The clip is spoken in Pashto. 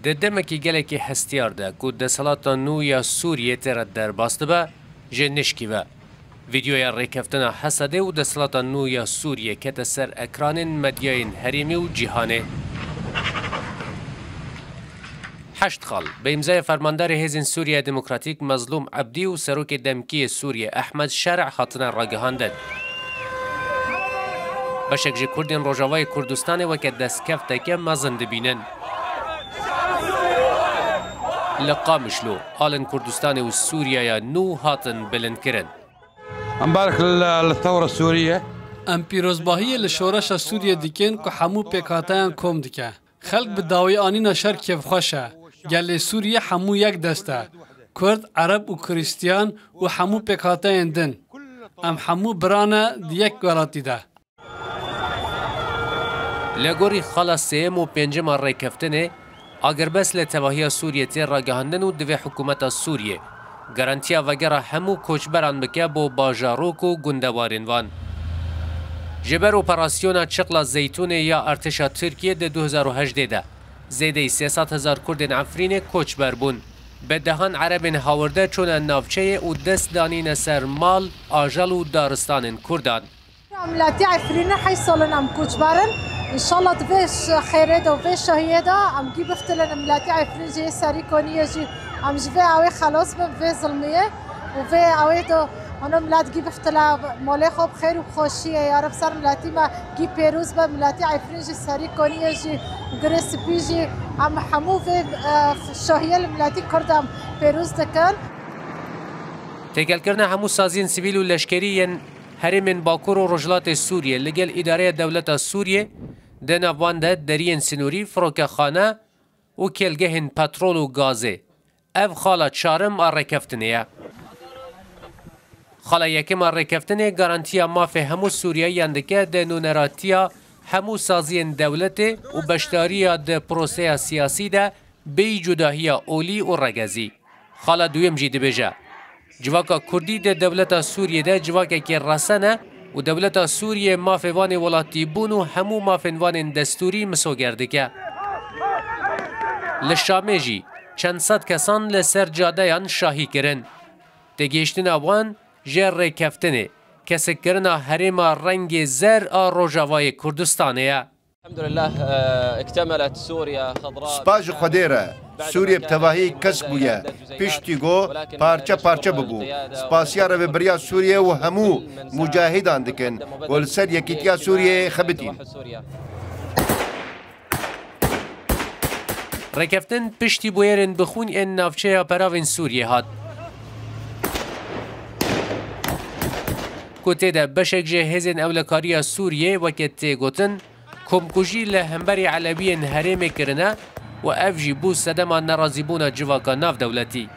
د دمکی گلکی هستیار ده که دسالات نو یا سوریه تر در باست به جنشکی و ویدیوی ریکفتن حسده و دسالات نو یا سوریه که سر اکران مدیاین هریمی و جیهانه. 8 خال به امضای فرماندار حزب سوریه دموکراتیک مظلوم عبدی و سروک دمکی سوریه احمد شرع هاتن راگهاندن. بشک کردین روجاوای کردستان و که دستکفته که مزند بینن. لقامشلو آلن کردستان و سوریه یا نو هاتن بلند کرن. مبارك للثورة السورية. ام پیروزباهی لشورش سوریه دیکن که همو پیکاتان کم دیکه. خلق بداوی آنینا شر کیف خوشه. گل سوریه همو یک دسته. کرد، عرب و کریستیان و همو پیکاتان دن. ام همو برانه دیک گلاتی ده. لگوری خلاص سیم و پنجم ریکفتنه اگر بس لتواهی سوریه تیر راگهاندن و دوی حکومت سوریه گارانتیا وگره همو کوچبران بکه با باجاروک و گندوارین وان. جبر اپراسیون چقلا زیتون یا ارتش ترکیه ده 2018 ده زیده 300,000 کردن عفرین کوچبر بون. به دهان عربین هاورده چون نافچه و دست دانین سر مال آجال و دارستان کردان. عملاتی عفرین حی سالن ام کوچبرن ان شاء الله تفيش خيرات وفيش شهيده ام جيب افتلن ملاتي عفرين جي ساري كونيه جي ام جيب اوي خلاص في ظلميه وفي اوي دو انا ملات جيب افتلا مالي خوب خير وخوشيه يا رب صار ملاتي ما جيب بيروز بملاتي عفرين جي ساري كونيه جي وجريس بيجي ام حمو في الشهيه الملاتي كردام بيروز دكان تيكل كرنا حمو سازين سيفيل ولشكريين هرمن باکور و رجلات سوریه لگل اداره دولت سوریه دنوان ده درین سنوری فروکخانه و کلگهن پترول و گازه. اف خاله چارم ارکفتنه. خاله یکم ارکفتنه گارانتیا مافه همو سوریه یندکه ده نونراتیا همو سازین دولت و بشتاری ده پروسه سیاسی ده بی جداهی اولی و رگزی. خاله دویم جیده بجه. جواکا کردی ده دولت سوریه ده جواکا که رسنه و دولت سوریه مافوان ولاتی بون و همو مافوان دستوری مسو گرده که. لشامه جی چند صد کسان لسر جادهان شاهی کرن. تگیشتن اوان جر ریکفتنه کسک کرنا حریم رنگ زر روجاوای کردستانه. الحمد لله اكتملت سوريا خضراء. سپاس خديره سوريا بتواهي كسبويا بيشتيغو پارچه پارچه ببو سپاسيا رو بريا سوريا وهمو مجاهدان دكن والسر يكيتيا سوريا خبتين. رکفتن پشتی بویرن بخون این نافچه پراوین سوریه هات. کته ده بشک جهزن اولکاری سوریه وکت گوتن کمکوژی لهمبری علوی هرم کرنه و افجی بو سدما نرازیبون جواکا ناف دولتی.